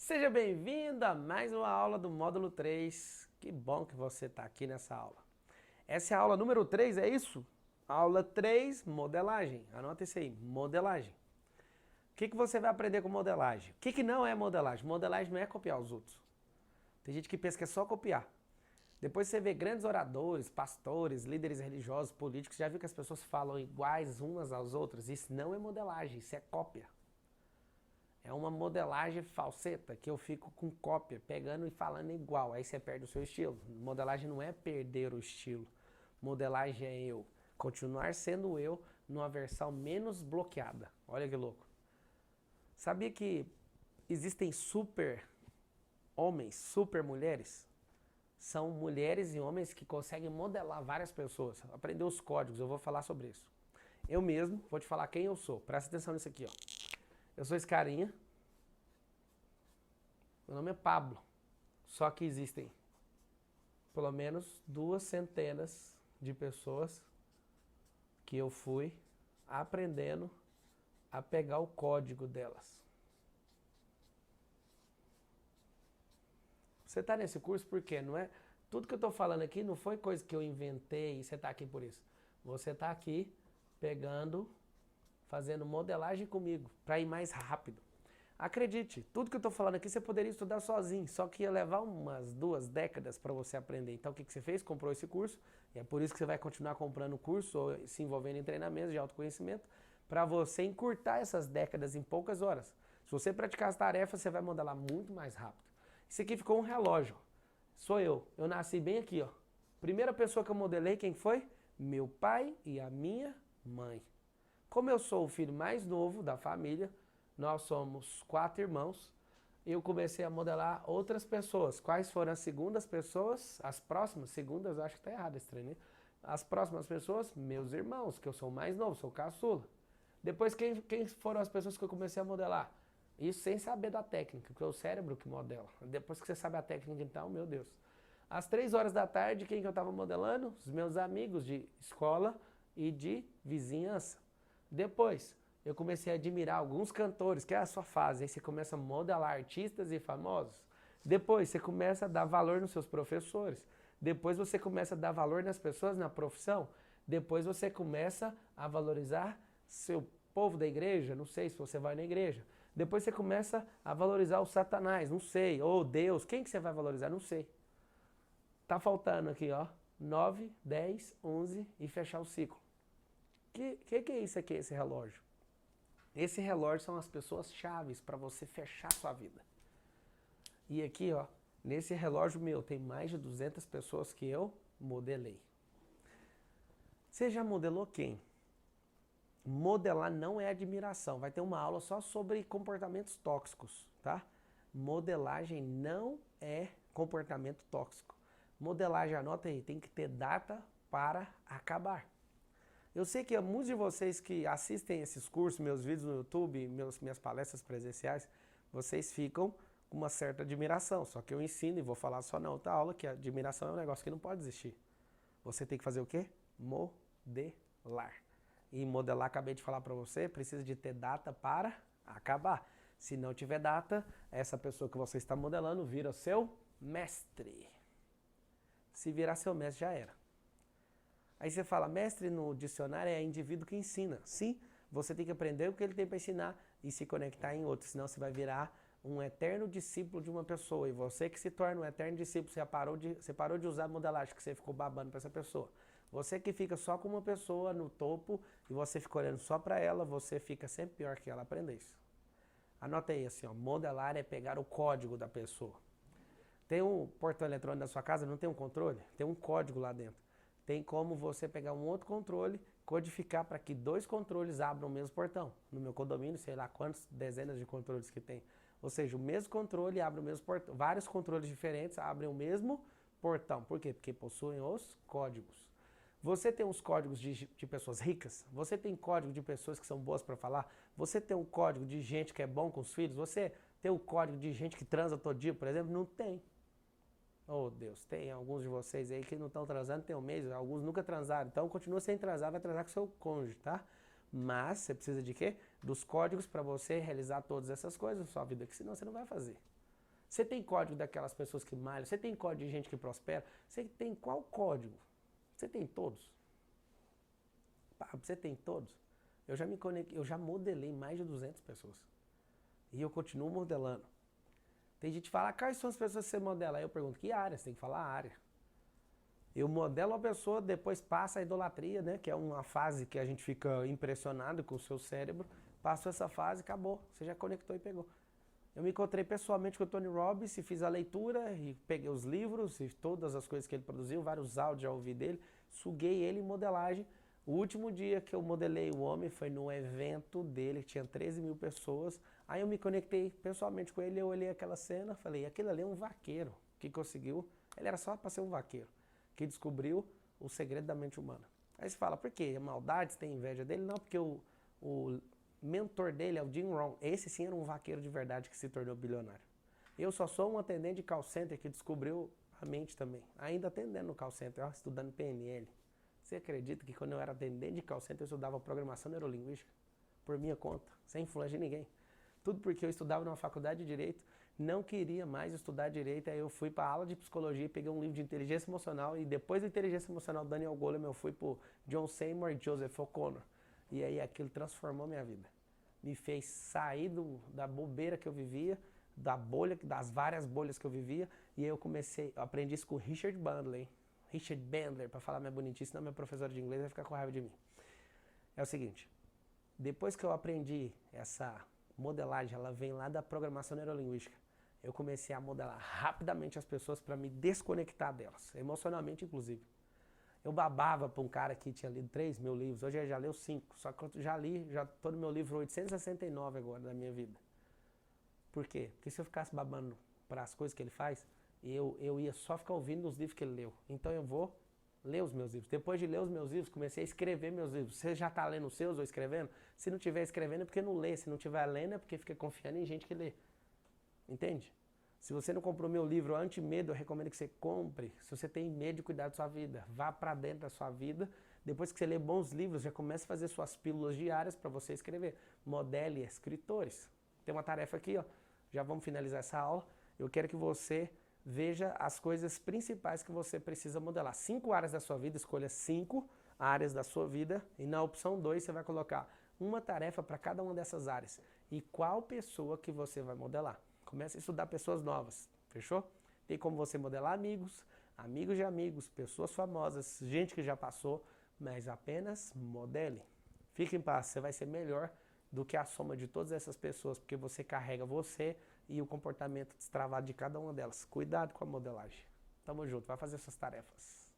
Seja bem-vindo a mais uma aula do módulo 3. Que bom que você está aqui nessa aula. Essa é a aula número 3, é isso? Aula 3, modelagem. Anota isso aí, modelagem. O que você vai aprender com modelagem? O que não é modelagem? Modelagem não é copiar os outros. Tem gente que pensa que é só copiar. Depois você vê grandes oradores, pastores, líderes religiosos, políticos, já viu que as pessoas falam iguais umas às outras? Isso não é modelagem, isso é cópia. É uma modelagem falseta, que eu fico com cópia, pegando e falando igual, aí você perde o seu estilo. Modelagem não é perder o estilo. Modelagem é eu. Continuar sendo eu numa versão menos bloqueada. Olha que louco. Sabia que existem super homens, super mulheres? São mulheres e homens que conseguem modelar várias pessoas. Aprender os códigos, eu vou falar sobre isso. Eu mesmo vou te falar quem eu sou. Presta atenção nisso aqui, ó. Eu sou esse carinha. Meu nome é Pablo. Só que existem pelo menos 200 de pessoas que eu fui aprendendo a pegar o código delas. Você está nesse curso porque não é... Tudo que eu estou falando aqui não foi coisa que eu inventei e você está aqui por isso. Você está aqui pegando, fazendo modelagem comigo para ir mais rápido. Acredite, tudo que eu estou falando aqui você poderia estudar sozinho, só que ia levar umas 2 décadas para você aprender. Então o que você fez? Comprou esse curso, e é por isso que você vai continuar comprando o curso ou se envolvendo em treinamentos de autoconhecimento, para você encurtar essas décadas em poucas horas. Se você praticar as tarefas, você vai modelar muito mais rápido. Isso aqui ficou um relógio. Sou eu nasci bem aqui, ó. Primeira pessoa que eu modelei, quem foi? Meu pai e a minha mãe. Como eu sou o filho mais novo da família, nós somos 4 irmãos, eu comecei a modelar outras pessoas. Quais foram as segundas pessoas? As próximas? Segundas, eu acho que está errado esse treino. As próximas pessoas? Meus irmãos, que eu sou o mais novo, sou o caçula. Depois, quem foram as pessoas que eu comecei a modelar? Isso sem saber da técnica, porque é o cérebro que modela. Depois que você sabe a técnica, então, meu Deus. Às 3 horas da tarde, quem que eu estava modelando? Os meus amigos de escola e de vizinhança. Depois, eu comecei a admirar alguns cantores, que é a sua fase. Aí você começa a modelar artistas e famosos. Depois, você começa a dar valor nos seus professores. Depois, você começa a dar valor nas pessoas, na profissão. Depois, você começa a valorizar seu povo da igreja. Não sei se você vai na igreja. Depois, você começa a valorizar o Satanás. Não sei. Ou Deus. Quem que você vai valorizar? Não sei. Tá faltando aqui, ó. 9, 10, 11 e fechar o ciclo. Que é isso aqui, esse relógio? Esse relógio são as pessoas chaves para você fechar sua vida. E aqui, ó, nesse relógio meu, tem mais de 200 pessoas que eu modelei. Você já modelou quem? Modelar não é admiração. Vai ter uma aula só sobre comportamentos tóxicos, tá? Modelagem não é comportamento tóxico. Modelagem, anota aí, tem que ter data para acabar. Eu sei que muitos de vocês que assistem esses cursos, meus vídeos no YouTube, minhas palestras presenciais, vocês ficam com uma certa admiração. Só que eu ensino e vou falar só na outra aula que a admiração é um negócio que não pode existir. Você tem que fazer o quê? Modelar. E modelar, acabei de falar para você, precisa de ter data para acabar. Se não tiver data, essa pessoa que você está modelando vira seu mestre. Se virar seu mestre, já era. Aí você fala, mestre no dicionário é indivíduo que ensina. Sim, você tem que aprender o que ele tem para ensinar e se conectar em outro, senão você vai virar um eterno discípulo de uma pessoa. E você que se torna um eterno discípulo, você parou de usar a modelagem que você ficou babando para essa pessoa. Você que fica só com uma pessoa no topo e você fica olhando só para ela, você fica sempre pior que ela. Aprenda isso. Anota aí assim, ó, modelar é pegar o código da pessoa. Tem um portão eletrônico na sua casa, não tem um controle? Tem um código lá dentro. Tem como você pegar um outro controle, codificar para que 2 controles abram o mesmo portão. No meu condomínio, sei lá quantas dezenas de controles que tem. Ou seja, o mesmo controle abre o mesmo portão. Vários controles diferentes abrem o mesmo portão. Por quê? Porque possuem os códigos. Você tem uns códigos de pessoas ricas? Você tem código de pessoas que são boas para falar? Você tem um código de gente que é bom com os filhos? Você tem o código de gente que transa todo dia, por exemplo? Não tem. Oh Deus, tem alguns de vocês aí que não estão transando, tem um mês, alguns nunca transaram, então continua sem transar, vai transar com seu cônjuge, tá? Mas você precisa de quê? Dos códigos para você realizar todas essas coisas na sua vida, que senão você não vai fazer. Você tem código daquelas pessoas que malham? Você tem código de gente que prospera? Você tem qual código? Você tem todos? Você tem todos? Eu já me conectei, eu já modelei mais de 200 pessoas. E eu continuo modelando. Tem gente que fala, quais são as pessoas que você modela? Aí eu pergunto, que área? Você tem que falar a área. Eu modelo a pessoa, depois passa a idolatria, né? Que é uma fase que a gente fica impressionado com o seu cérebro. Passou essa fase, acabou. Você já conectou e pegou. Eu me encontrei pessoalmente com o Tony Robbins e fiz a leitura e peguei os livros e todas as coisas que ele produziu, vários áudios já ouvi dele, suguei ele em modelagem. O último dia que eu modelei o homem foi no evento dele, que tinha 13 mil pessoas. Aí eu me conectei pessoalmente com ele, eu olhei aquela cena, falei, aquele ali é um vaqueiro que conseguiu, ele era só para ser um vaqueiro, que descobriu o segredo da mente humana. Aí você fala, por quê? É maldade? Você tem inveja dele? Não, porque o mentor dele é o Jim Rohn. Esse sim era um vaqueiro de verdade que se tornou bilionário. Eu só sou um atendente de call center que descobriu a mente também. Ainda atendendo no call center, estudando PNL. Você acredita que quando eu era atendente de call center eu estudava programação neurolinguística? Por minha conta, sem influência de ninguém. Tudo porque eu estudava numa faculdade de Direito, não queria mais estudar Direito, aí eu fui para a aula de Psicologia, peguei um livro de Inteligência Emocional e depois da Inteligência Emocional do Daniel Goleman eu fui para John Seymour e Joseph O'Connor. E aí aquilo transformou minha vida. Me fez sair da bobeira que eu vivia, da bolha, das várias bolhas que eu vivia, e aí eu aprendi isso com o Richard Bandler, para falar minha bonitinha, senão minha professora de inglês vai ficar com raiva de mim. É o seguinte, depois que eu aprendi essa modelagem, ela vem lá da programação neurolinguística, eu comecei a modelar rapidamente as pessoas para me desconectar delas, emocionalmente inclusive. Eu babava para um cara que tinha lido 3 mil livros, hoje ele já leu 5, só que eu já tô no meu livro 869 agora da minha vida. Por quê? Porque se eu ficasse babando para as coisas que ele faz, eu ia só ficar ouvindo os livros que ele leu. Então eu vou ler os meus livros. Depois de ler os meus livros, comecei a escrever meus livros. Você já está lendo os seus ou escrevendo? Se não estiver escrevendo é porque não lê. Se não estiver lendo é porque fica confiando em gente que lê. Entende? Se você não comprou meu livro Anti-Medo, eu recomendo que você compre. Se você tem medo de cuidar da sua vida, vá para dentro da sua vida. Depois que você lê bons livros, já comece a fazer suas pílulas diárias para você escrever. Modele escritores. Tem uma tarefa aqui, ó. Já vamos finalizar essa aula. Eu quero que você veja as coisas principais que você precisa modelar. 5 áreas da sua vida, escolha 5 áreas da sua vida. E na opção 2 você vai colocar uma tarefa para cada uma dessas áreas. E qual pessoa que você vai modelar. Comece a estudar pessoas novas, fechou? Tem como você modelar amigos, amigos de amigos, pessoas famosas, gente que já passou, mas apenas modele. Fique em paz, você vai ser melhor do que a soma de todas essas pessoas, porque você carrega você e o comportamento destravado de cada uma delas. Cuidado com a modelagem. Tamo junto, vai fazer suas tarefas.